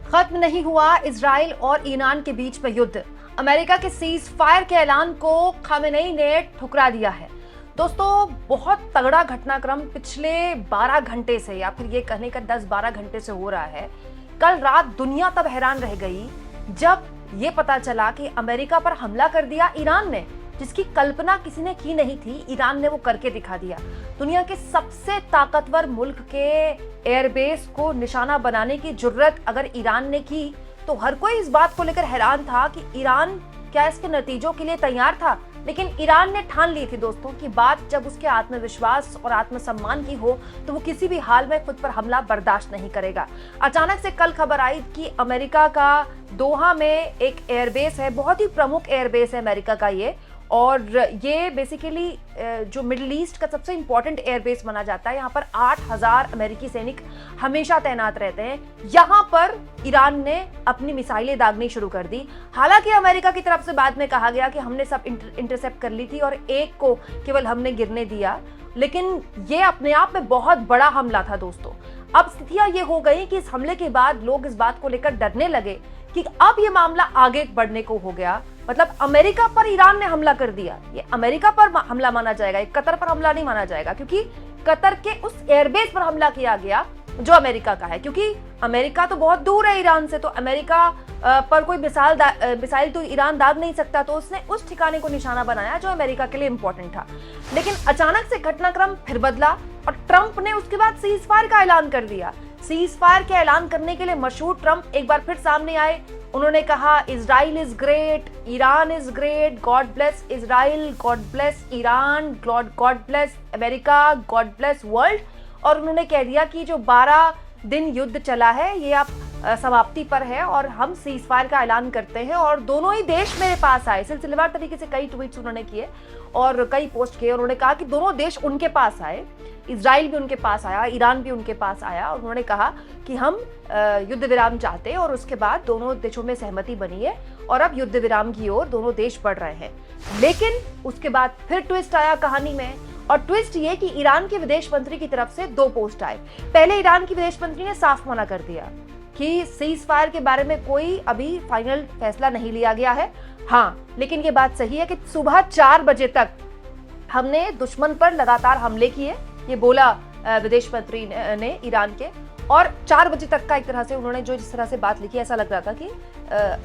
खत्म नहीं हुआ इजराइल और ईरान के बीच में युद्ध। अमेरिका के सीज फायर के ऐलान को खामेनेई ने ठुकरा दिया है। दोस्तों, बहुत तगड़ा घटनाक्रम पिछले 12 घंटे से, या फिर ये कहने का 10-12 घंटे से हो रहा है। कल रात दुनिया तब हैरान रह गई जब ये पता चला कि अमेरिका पर हमला कर दिया ईरान ने, जिसकी कल्पना किसी ने की नहीं थी। ईरान ने वो करके दिखा दिया। दुनिया के सबसे ताकतवर मुल्क के एयरबेस को निशाना बनाने की जुर्रत अगर ईरान ने की, तो हर कोई इस बात को लेकर हैरान था कि ईरान क्या इसके नतीजों के लिए तैयार था। लेकिन ईरान ने ठान ली थी दोस्तों कि बात जब उसके आत्मविश्वास और आत्मसम्मान की हो तो वो किसी भी हाल में खुद पर हमला बर्दाश्त नहीं करेगा। अचानक से कल खबर आई कि अमेरिका का दोहा में एक एयरबेस है, बहुत ही प्रमुख एयरबेस है अमेरिका का ये, और ये बेसिकली जो मिडिल ईस्ट का सबसे इंपॉर्टेंट एयरबेस माना जाता है। यहाँ पर 8000 अमेरिकी सैनिक हमेशा तैनात रहते हैं। यहाँ पर ईरान ने अपनी मिसाइलें दागनी शुरू कर दी। हालांकि अमेरिका की तरफ से बाद में कहा गया कि हमने सब इंटरसेप्ट कर ली थी और एक को केवल हमने गिरने दिया, लेकिन ये अपने आप में बहुत बड़ा हमला था दोस्तों। अब स्थितियां ये हो गई कि इस हमले के बाद लोग इस बात को लेकर डरने लगे कि अब ये मामला आगे बढ़ने को हो गया। मतलब अमेरिका पर ईरान ने हमला कर दिया, ये अमेरिका पर हमला माना जाएगा, ये कतर पर हमला नहीं माना जाएगा, क्योंकि कतर के उस एयरबेस पर हमला किया गया जो अमेरिका का है। क्योंकि अमेरिका तो बहुत दूर है ईरान से, तो अमेरिका पर कोई मिसाइल तो ईरान दाग नहीं सकता, तो उसने उस ठिकाने को निशाना बनाया जो अमेरिका के लिए इंपॉर्टेंट था। लेकिन अचानक से घटनाक्रम फिर बदला और ट्रंप ने उसके बाद सीज फायर का ऐलान कर दिया। सीज फायर के ऐलान करने के लिए मशहूर ट्रंप एक बार फिर सामने आए। उन्होंने कहा Israel is great, Iran is great, God bless Israel, God bless Iran, God bless America, God bless world. और उन्होंने कह दिया कि जो 12 दिन युद्ध चला है ये अब समाप्ति पर है और हम सीज फायर का ऐलान करते हैं। और दोनों ही देश मेरे पास आए। सिलसिलेवार तरीके से कई ट्वीट्स उन्होंने किए और कई पोस्ट किए। उन्होंने कहा कि दोनों देश उनके पास आए, इजराइल भी उनके पास आया, ईरान भी उनके पास आया, और उन्होंने कहा कि हम युद्ध विराम चाहते हैं। और उसके बाद दोनों देशों में सहमति बनी है और अब युद्ध विराम की ओर दोनों देश बढ़ रहे हैं। लेकिन उसके बाद फिर ट्विस्ट आया कहानी में, और ट्विस्ट ये कि ईरान के विदेश मंत्री की तरफ से 2 पोस्ट आए। पहले ईरान की विदेश मंत्री ने साफ मना कर दिया कि सीज फायर के बारे में कोई अभी फाइनल फैसला नहीं लिया गया है। हाँ, लेकिन ये बात सही है कि सुबह 4 बजे तक हमने दुश्मन पर लगातार हमले किए, ये बोला विदेश मंत्री ने ईरान के। और 4 बजे तक का एक तरह से उन्होंने जो जिस तरह से बात लिखी, ऐसा लग रहा था कि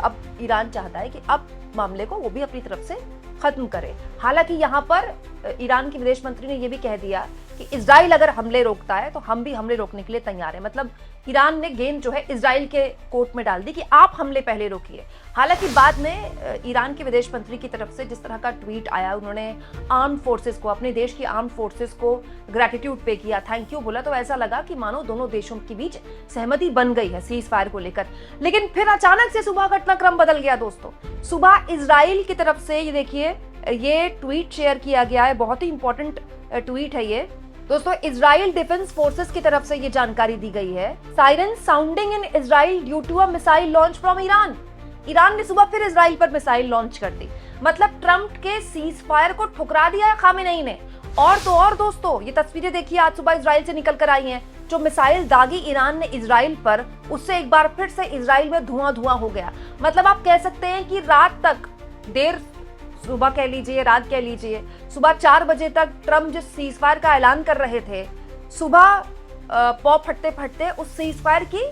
अब ईरान चाहता है कि अब मामले को वो भी अपनी तरफ से खत्म करे। हालांकि यहाँ पर ईरान के विदेश मंत्री ने यह भी कह दिया कि इजराइल अगर हमले रोकता है तो हम भी हमले रोकने के लिए तैयार हैं। मतलब ईरान ने गेंद जो है इजराइल के कोर्ट में डाल दी कि आप हमले पहले रोकिए। हालांकि बाद में ईरान के विदेश मंत्री की तरफ से जिस तरह का ट्वीट आया, उन्होंने आर्म्ड फोर्सेस को, अपने देश की आर्म्ड फोर्सेस को ग्रेटिट्यूड पे किया, थैंक यू बोला, तो ऐसा लगा कि मानो दोनों देशों के बीच सहमति बन गई है सीज फायर को लेकर। लेकिन फिर अचानक से सुबह घटनाक्रम बदल गया दोस्तों। सुबह इजराइल की तरफ से ये देखिए, ये ट्वीट शेयर किया गया है, बहुत ही इंपॉर्टेंट ट्वीट है ये दोस्तों। इजराइल डिफेंस फोर्सेस की तरफ से ये जानकारी दी गई है। Siren sounding in Israel due to a missile launch from Iran. Iran ने सुबह फिर इजराइल पर मिसाइल लॉन्च कर दी। मतलब ट्रंप के सीज फायर को ठुकरा दिया है खामेनेई ने। और तो और दोस्तों, ये तस्वीरें देखिए आज सुबह इजराइल से निकल कर आई हैं। जो मिसाइल दागी ईरान ने इजराइल पर, उससे एक बार फिर से इजराइल में धुआं हो गया। मतलब आप कह सकते हैं कि रात तक, देर सुबह कह लीजिए, रात कह लीजिए, सुबह 4 बजे तक ट्रंप जिस सीज फायर का ऐलान कर रहे थे, सुबह पौ फटते फटते उस सीज फायर की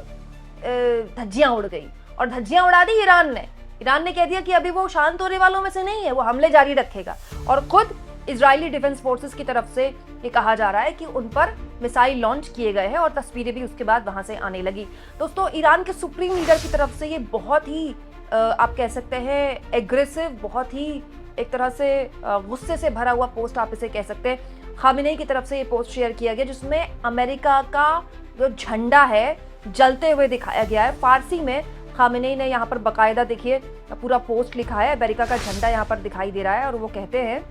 धज्जियां उड़ गई और धज्जियां उड़ा दी ईरान ने। ईरान ने कह दिया कि अभी वो शांत होने वालों में से नहीं है, वो हमले जारी रखेगा। और खुद इजरायली डिफेंस फोर्सेस की तरफ से ये कहा जा रहा है कि उन पर मिसाइल लॉन्च किए गए हैं और तस्वीरें भी उसके बाद वहां से आने लगी। दोस्तों, ईरान के सुप्रीम लीडर की तरफ से ये बहुत ही आप कह सकते हैं एग्रेसिव, बहुत ही एक तरह से गुस्से से भरा हुआ पोस्ट आप इसे कह सकते हैं। खामेनेई की तरफ से ये पोस्ट शेयर किया गया जिसमें अमेरिका का जो झंडा है जलते हुए दिखाया गया है। फारसी में खामेनेई ने यहाँ पर बाकायदा देखिए पूरा पोस्ट लिखा है, अमेरिका का झंडा यहाँ पर दिखाई दे रहा है और वो कहते हैं,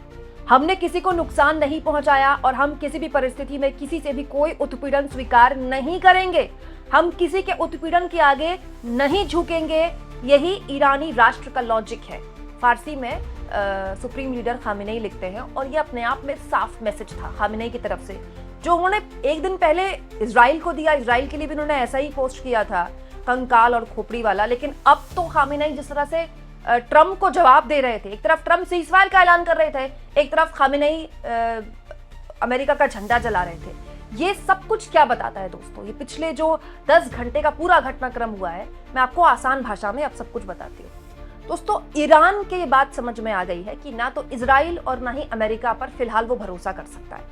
हमने किसी को नुकसान नहीं पहुंचाया और हम किसी भी परिस्थिति में किसी से भी कोई उत्पीड़न स्वीकार नहीं करेंगे। हम किसी के उत्पीड़न के आगे नहीं झुकेंगे। यही ईरानी राष्ट्र का लॉजिक है। फारसी में सुप्रीम लीडर खामेनेई लिखते हैं और ये अपने आप में साफ मैसेज था खामेनेई की तरफ से, जो उन्होंने एक दिन पहले इजराइल को दिया। इजराइल के लिए भी उन्होंने ऐसा ही पोस्ट किया था। कंकाल और खोपड़ी वाला। लेकिन अब तो खामेनेई जिस तरह से ट्रम्प को जवाब दे रहे थे, एक तरफ ट्रम्प सीज़फायर का ऐलान कर रहे थे, एक तरफ खामेनेई अमेरिका का झंडा जला रहे थे। ये सब कुछ क्या बताता है दोस्तों? ये पिछले जो 10 घंटे का पूरा घटनाक्रम हुआ है, मैं आपको आसान भाषा में अब सब कुछ बताती हूँ। दोस्तों, ईरान के ये बात समझ में आ गई है कि ना तो इजराइल और ना ही अमेरिका पर फिलहाल वो भरोसा कर सकता है,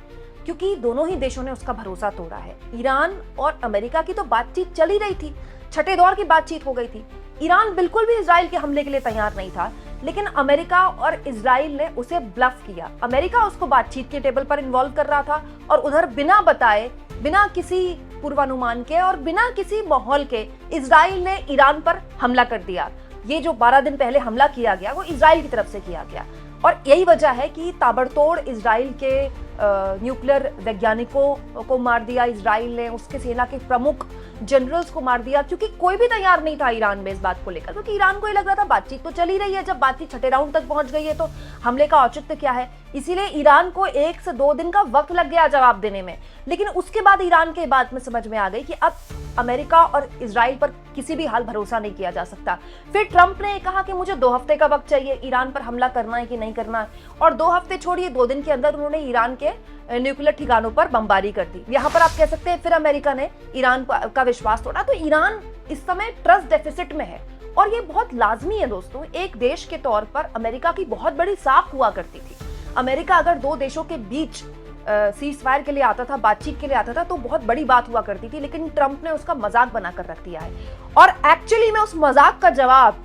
क्योंकि दोनों ही देशों ने उसका भरोसा तोड़ा है। ईरान और अमेरिका की तो बातचीत चल ही रही थी, छठे दौर की बातचीत हो गई थी। ईरान बिल्कुल भी इजराइल के हमले के लिए तैयार नहीं था, लेकिन अमेरिका और इजराइल ने उसे ब्लफ किया। अमेरिका उसको बातचीत के टेबल पर इन्वॉल्व कर रहा था और उधर बिना बताए, बिना किसी पूर्वानुमान के और बिना किसी माहौल के इजराइल ने ईरान पर हमला कर दिया। ये जो 12 दिन पहले हमला किया गया वो इजराइल की तरफ से किया गया, और यही वजह है कि ताबड़तोड़ इजराइल के न्यूक्लियर वैज्ञानिकों को मार दिया इजराइल ने, उसके सेना के प्रमुख जनरल्स को मार दिया, क्योंकि कोई भी तैयार नहीं था ईरान में इस बात को लेकर। क्योंकि ईरान को ये लग रहा था बातचीत तो चल ही रही है, जब बातचीत छठे राउंड तक पहुंच गई है तो हमले का औचित्य क्या है। इसीलिए ईरान को 1 से 2 दिन का वक्त लग गया जवाब देने में। लेकिन उसके बाद ईरान के बाद में समझ में आ गई कि अब अमेरिका और इजराइल पर किसी भी हाल भरोसा नहीं किया जा सकता। फिर ट्रंप ने कहा कि मुझे 2 हफ्ते का वक्त चाहिए, ईरान पर हमला करना है कि नहीं करना है, और 2 हफ्ते छोड़िए 2 दिन के अंदर उन्होंने ईरान के न्यूक्लियर ठिकानों पर बमबारी कर दी। यहाँ पर आप कह सकते हैं फिर अमेरिका ने ईरान का विश्वास तोड़ा। तो ईरान इस समय ट्रस्ट डेफिसिट में है, और ये बहुत लाजमी है दोस्तों। एक देश के तौर पर अमेरिका की बहुत बड़ी साख हुआ करती थी। अमेरिका अगर 2 देशों के बीच सीज फायर के लिए आता था, बातचीत के लिए आता था, तो बहुत बड़ी बात हुआ करती थी। लेकिन ट्रंप ने उसका मजाक बनाकर रख दिया है, और एक्चुअली में उस मजाक का जवाब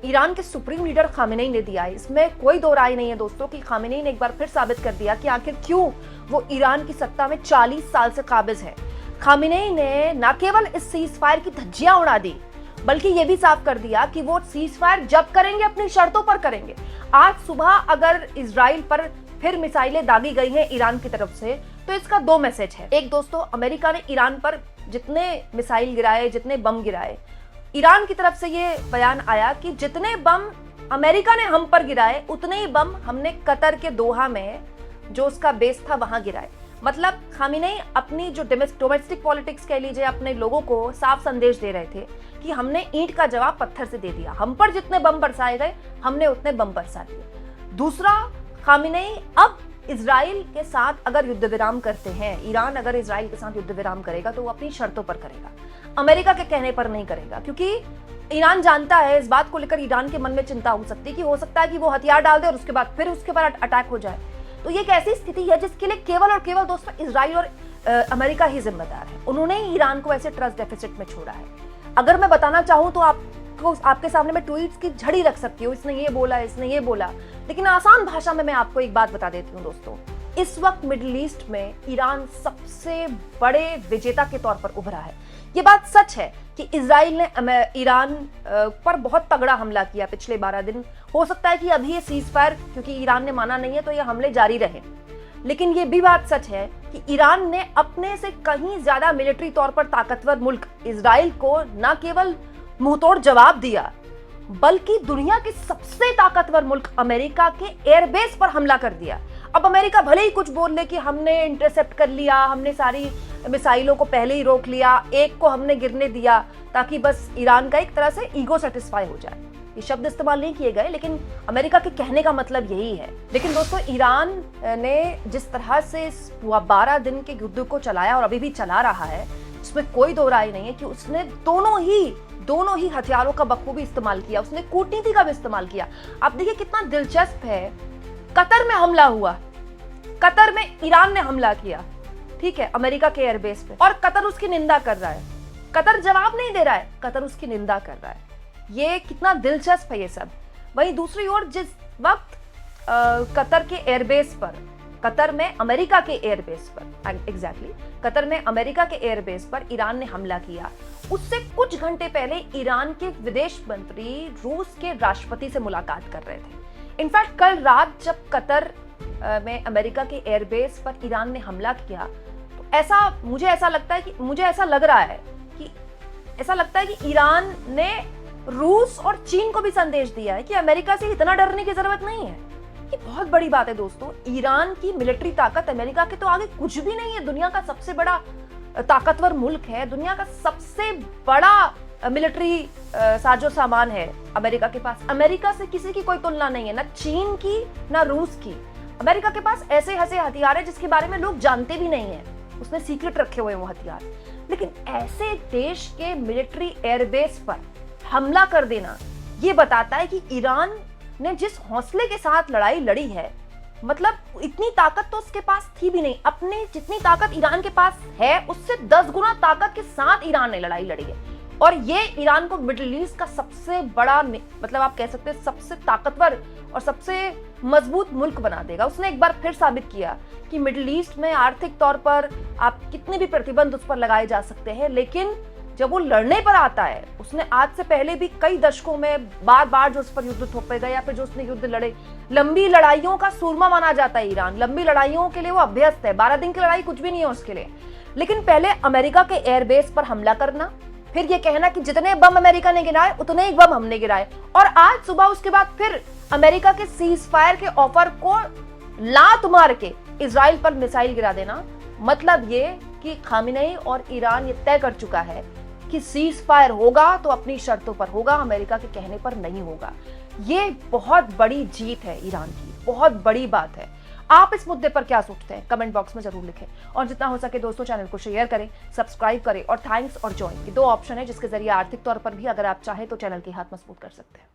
ईरान के सुप्रीम लीडर खामेनेई ने दिया है। इसमें कोई दो राय नहीं है दोस्तों कि खामेनेई ने एक बार फिर साबित कर दिया कि आखिर क्यों वो ईरान की सत्ता में 40 साल से काबिज है। खामेनेई ने न केवल इस सीज फायर की धज्जियां उड़ा दी, बल्कि ये भी साफ कर दिया कि वो सीज फायर जब करेंगे अपनी शर्तों पर करेंगे। आज सुबह अगर इजराइल पर फिर मिसाइलें दागी गई हैं ईरान की तरफ से, तो इसका 2 मैसेज है। एक दोस्तों, अमेरिका ने ईरान पर जितने मिसाइल गिराए, जितने बम गिराए, ईरान की तरफ से ये बयान आया कि जितने बम अमेरिका ने हम पर गिराए, उतने ही बम हमने कतर के दोहा में जो उसका बेस था वहां गिराए। मतलब खामेनेई अपनी जो डोमेस्टिक पॉलिटिक्स कह लीजिए, अपने लोगों को साफ संदेश दे रहे थे कि हमने ईंट का जवाब पत्थर से दे दिया, हम पर जितने बम बरसाए गए हमने उतने बम बरसा दिए। दूसरा, खामेनेई अब इजराइल के साथ अगर युद्ध विराम करते हैं, ईरान अगर इजराइल के साथ युद्ध विराम करेगा तो वो अपनी शर्तों पर करेगा, अमेरिका के कहने पर नहीं करेगा। क्योंकि ईरान जानता है, इस बात को लेकर ईरान के मन में चिंता हो सकती है कि हो सकता है कि वो हथियार डाल दे और उसके बाद फिर उसके बाद अटैक हो जाए। तो ये एक ऐसी स्थिति है जिसके लिए केवल और केवल दोस्तों इजराइल और अमेरिका ही जिम्मेदार है। उन्होंने ही ईरान को ऐसे ट्रस्ट डेफिसिट में छोड़ा है। अगर मैं बताना चाहूं तो आपके सामने मैं ट्वीट्स की झड़ी रख सकती हूँ, इसने ये बोला, इसने ये बोला, लेकिन आसान भाषा में मैं आपको एक बात बता देती हूँ दोस्तों। इस वक्त मिडिल ईस्ट में ईरान सबसे बड़े विजेता के तौर पर उभरा है। ये बात सच है कि इजराइल ने ईरान पर बहुत तगड़ा हमला किया पिछले 12 दिन। हो सकता है कि अभी ये सीज फायर, क्योंकि ईरान ने माना नहीं है, तो ये हमले जारी रहे। लेकिन ये भी बात सच है कि ईरान ने अपने से कहीं ज्यादा मिलिट्री तौर पर ताकतवर मुल्क इजराइल को न केवल मुंहतोड़ जवाब दिया, बल्कि दुनिया के सबसे ताकतवर मुल्क अमेरिका के एयरबेस पर हमला कर दिया। अब अमेरिका भले ही कुछ बोल ले कि हमने इंटरसेप्ट कर लिया, हमने सारी मिसाइलों को पहले ही रोक लिया, एक को हमने गिरने दिया ताकि बस ईरान का एक तरह से ईगो सेटिस्फाई हो जाए। ये शब्द इस्तेमाल नहीं किए गए, लेकिन अमेरिका के कहने का मतलब यही है। लेकिन दोस्तों, ईरान ने जिस तरह से 12 दिन के युद्ध को चलाया और अभी भी चला रहा है, इसमें कोई दो राय नहीं है कि उसने दोनों ही हथियारों का बखूबी इस्तेमाल किया। उसने कूटनीति का भी इस्तेमाल किया। आप देखिए कितना दिलचस्प है, कतर में हमला हुआ, कतर में ईरान ने हमला किया, ठीक है, अमेरिका के एयरबेस पे, और कतर उसकी निंदा कर रहा है। कतर जवाब नहीं दे रहा है, कतर उसकी निंदा कर रहा है। ये कितना दिलचस्प है ये सब। वहीं दूसरी ओर जिस वक्त कतर के एयरबेस पर, कतर में अमेरिका के एयरबेस पर, एग्जैक्टली कतर में अमेरिका के एयरबेस पर ईरान ने हमला किया, उससे कुछ घंटे पहले ईरान के विदेश मंत्री रूस के राष्ट्रपति से मुलाकात कर रहे थे। इनफैक्ट कल रात जब कतर में अमेरिका के एयरबेस पर ईरान ने हमला किया, तो मुझे ऐसा लगता है कि ईरान ने रूस और चीन को भी संदेश दिया है कि अमेरिका से इतना डरने की जरूरत नहीं है। ये बहुत बड़ी बात है दोस्तों। ईरान की मिलिट्री ताकत अमेरिका के तो आगे कुछ भी नहीं है। दुनिया का सबसे बड़ा ताकतवर मुल्क है, दुनिया का सबसे बड़ा मिलिट्री साजो सामान है अमेरिका के पास। अमेरिका से किसी की कोई तुलना नहीं है, ना चीन की ना रूस की। अमेरिका के पास ऐसे हथियार है जिसके बारे में लोग जानते भी नहीं है, उसने सीक्रेट रखे हुए वो हथियार। लेकिन ऐसे देश के मिलिट्री एयरबेस पर हमला कर देना ये बताता है कि ईरान ने जिस हौसले के साथ लड़ाई लड़ी है, मतलब इतनी ताकत तो उसके पास थी भी नहीं। अपनी जितनी ताकत ईरान के पास है उससे 10 गुना ताकत के साथ ईरान ने लड़ाई लड़ी है। और ये ईरान को मिडिल ईस्ट का सबसे बड़ा, मतलब आप कह सकते हैं सबसे ताकतवर और सबसे मजबूत मुल्क बना देगा। उसने एक बार फिर साबित किया कि मिडिल ईस्ट में आर्थिक तौर पर आप कितने भी प्रतिबंध उस पर लगाए जा सकते हैं, लेकिन जब वो लड़ने पर आता है, उसने आज से पहले भी कई दशकों में बार बार जो उस पर युद्ध थोपेगा या फिर जो उसने युद्ध लड़े, लंबी लड़ाइयों का सूरमा माना जाता है ईरान। लंबी लड़ाइयों के लिए वो अभ्यस्त है, 12 दिन की लड़ाई कुछ भी नहीं है उसके लिए। लेकिन पहले अमेरिका के एयरबेस पर हमला करना, फिर ये कहना कि जितने बम अमेरिका ने गिराए उतने ही बम हमने गिराए, और आज सुबह उसके बाद फिर अमेरिका के सीज फायर के ऑफर को लात मार के इजराइल पर मिसाइल गिरा देना। मतलब ये कि खामेनेई और ईरान ये तय कर चुका है कि सीज फायर होगा तो अपनी शर्तों पर होगा, अमेरिका के कहने पर नहीं होगा। ये बहुत बड़ी जीत है ईरान की, बहुत बड़ी बात है। आप इस मुद्दे पर क्या सोचते हैं कमेंट बॉक्स में जरूर लिखें, और जितना हो सके दोस्तों चैनल को शेयर करें, सब्सक्राइब करें, और थैंक्स और ज्वाइन, ये 2 ऑप्शन है जिसके जरिए आर्थिक तौर पर भी अगर आप चाहें तो चैनल की हाथ मजबूत कर सकते हैं।